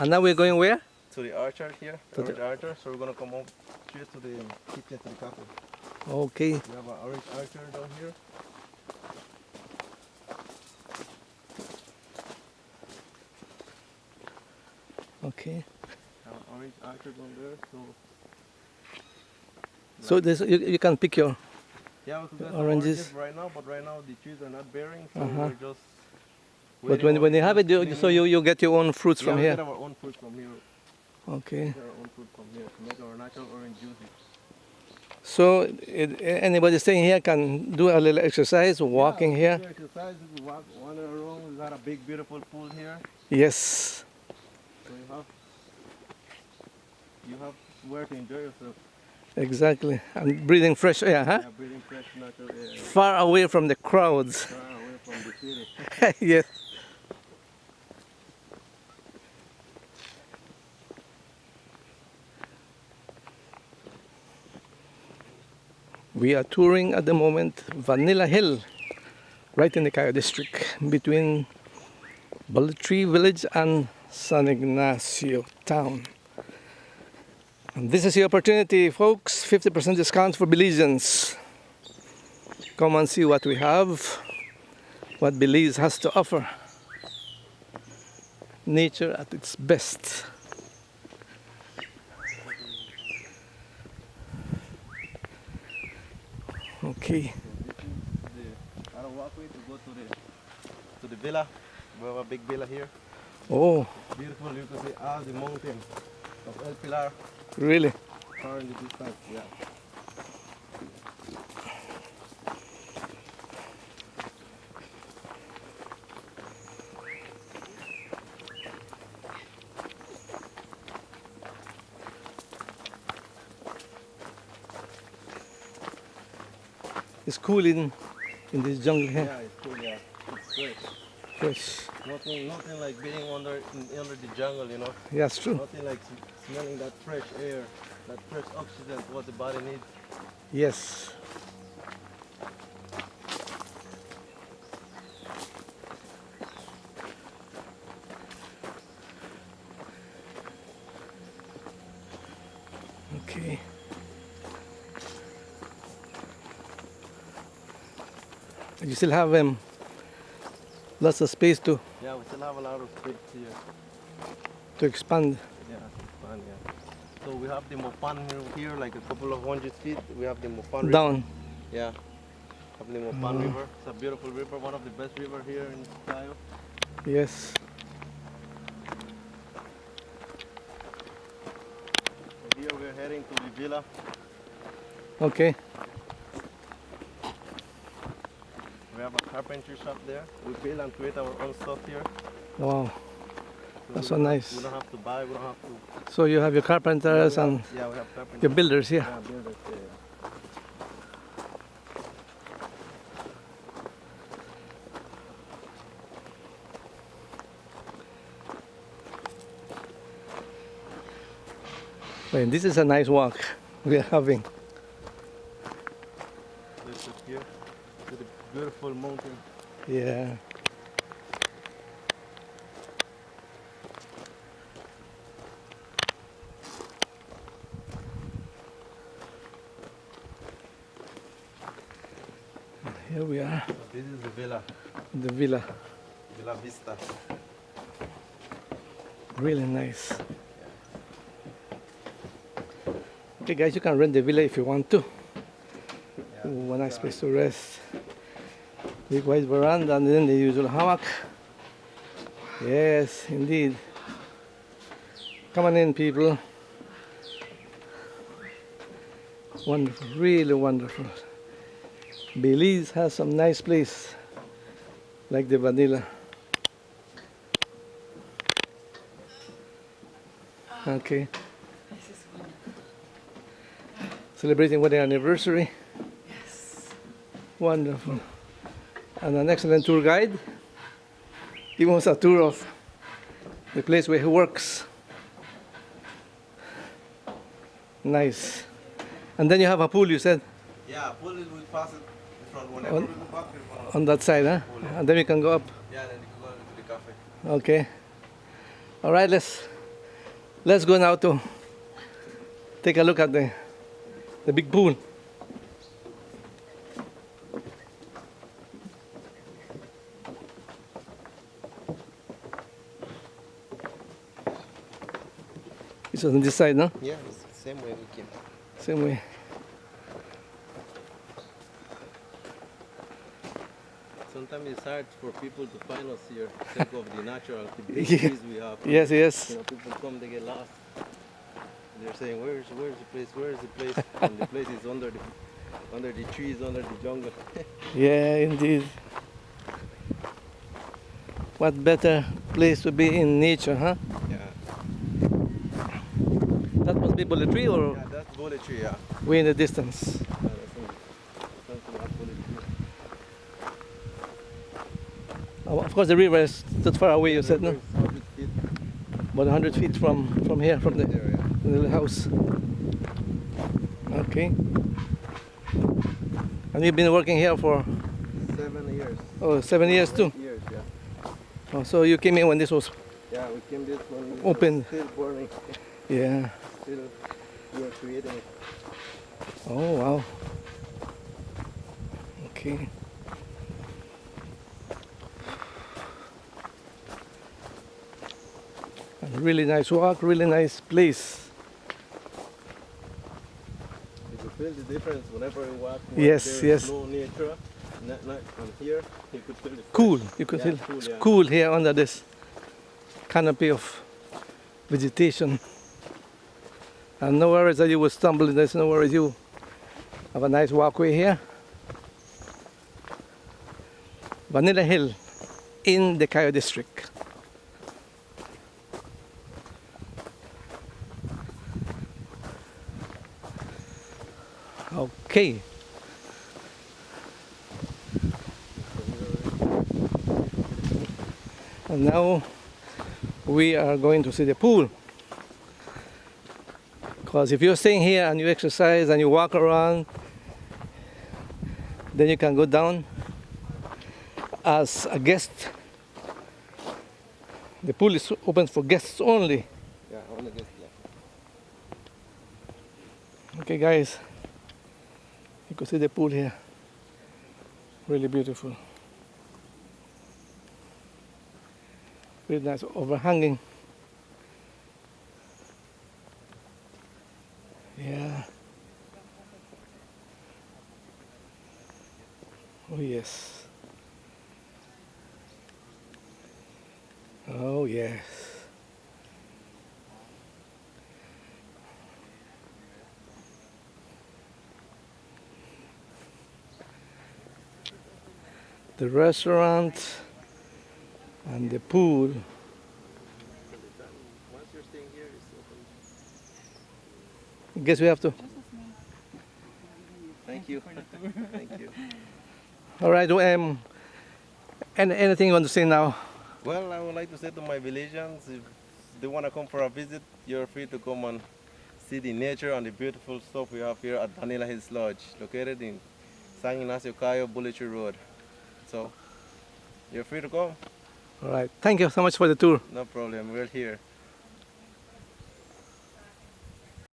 And now we're going where? To the orchard here, To orange the- orchard. So we're gonna come up straight to the kitchen, to the cafe. Okay. We have an orange orchard down here. Okay. Have an orange orchard down there. So this you can pick your Yeah, we could get some oranges. oranges right now, but right now the trees are not bearing, so Uh-huh. we're just. But waiting when on when you it have to it, so clean. you get your own fruits Yeah, from we here. get our own fruit from here. Okay. Get our own fruit from here to make our natural orange juices. So anybody staying here can do a little exercise, walking Yeah, here. exercise, we walk, wander around. We got a big, beautiful pool here. Yes. So you have where to enjoy yourself. Exactly. And breathing fresh air, huh? Yeah, breathing fresh natural air. Far away from the crowds. Far away from the city. Yes. We are touring at the moment Vanilla Hill, right in the Cayo district, between Tree Village and San Ignacio Town. And this is your opportunity, folks. 50% discount for Belizeans. Come and see what we have, what Belize has to offer. Nature at its best. Okay. The other walkway to go to the villa. We have a big villa here. Oh, Beautiful. You can see all the mountain of El Pilar really? far in the distance. Yeah. It's cool in this jungle here. Yeah, it's cool. Yeah, it's great. Fresh. Nothing like being under the jungle. You know. Yeah, it's true. Nothing like smelling that fresh air, that fresh oxygen, what the body needs. Yes. Okay. You still have lots of space to Yeah, we still have a lot of space here. expand. Yeah, it's fun, yeah. So we have the Mopan here, like a couple of 100 feet. We have the Mopan River. Down. Yeah, have the Mopan River. It's a beautiful river, one of the best rivers here in Cayo. Yes. And here we're heading to the villa. Okay. We have a carpentry shop there. We build and create our own stuff here. Wow. So That's we so don't- nice. We don't have to buy, we don't have to. So you have your carpenters Yeah, we and have, yeah, we have carpentry. your builders here. Yeah, builders there. Well, this is a nice walk we are having. This is here to the beautiful mountain. Yeah. Here we are, This is the villa, the villa. Villa Vista. Really nice. Okay, guys, you can rent the villa if you want to. Yeah. Ooh, a nice place to rest. Big wide veranda and then the usual hammock. Yes, indeed. Come on in, people. Wonderful, really wonderful. Belize has some nice place like the Vanilla. Okay. Celebrating wedding anniversary. Yes. Wonderful. And an excellent tour guide. Give us a tour of the place where he works. Nice. And then you have a pool, you said, Yeah, pull it, we pass it in front. Whenever On- we go back, we're gonna. on that side, huh? And then we can go up. Yeah, then you can go into the cafe. Okay. All right, let's Let's go now to take a look at the big pool. It's on this side, no? Yeah, it's the same way we came. Same way. Sometimes it's hard for people to find us here, think of the natural, the big Yeah. trees we have. Yes, yes. You know, people come, they get lost. They're saying, where's the place? Where's the place? And the place is under the trees, under the jungle. Yeah, indeed. What better place to be in nature, huh? Yeah, That must be Bullet Tree or yeah, that's bullet tree. Yeah, way in the distance. Something like bullet tree. Of course, the river is not far away, you said, no? It's 100 feet About 100 feet from here, from the there. Yeah. little house. Okay. And you've been working here for 7 years. 7 years too. 8 years, yeah. Oh, so you came in when this was Yeah, we came this one. It was Open. Still burning. yeah. Still, we are creating it. Oh wow. Okay. And really nice walk, really nice place. You could feel the difference whenever you walk. Yes, There's yes. no nature. Not from here, you could feel it. Cool. You could Yeah, feel cool, it's yeah. cool here under this canopy of vegetation. And no worries that you will stumble. There's no worries. You have a nice walkway here. Vanilla Hill in the Cayo district. Okay. And now we are going to see the pool. Because if you're staying here and you exercise and you walk around, then you can go down as a guest. The pool is open for guests only. Yeah, only this. Yeah. Okay, guys, you can see the pool here. Really beautiful. Really nice, overhanging. Yeah. Oh yes. Oh yes. The restaurant and the pool. Once you're staying here, it's open. I guess we have to. Thank you. Thank you. All right. Anything you want to say now? Well, I would like to say to my villagers, if they want to come for a visit, you're free to come and see the nature and the beautiful stuff we have here at Vanilla Hills Lodge, located in San Ignacio Town, Bullet Tree Road. So, you're free to come. All right. Thank you so much for the tour. No problem. We're here.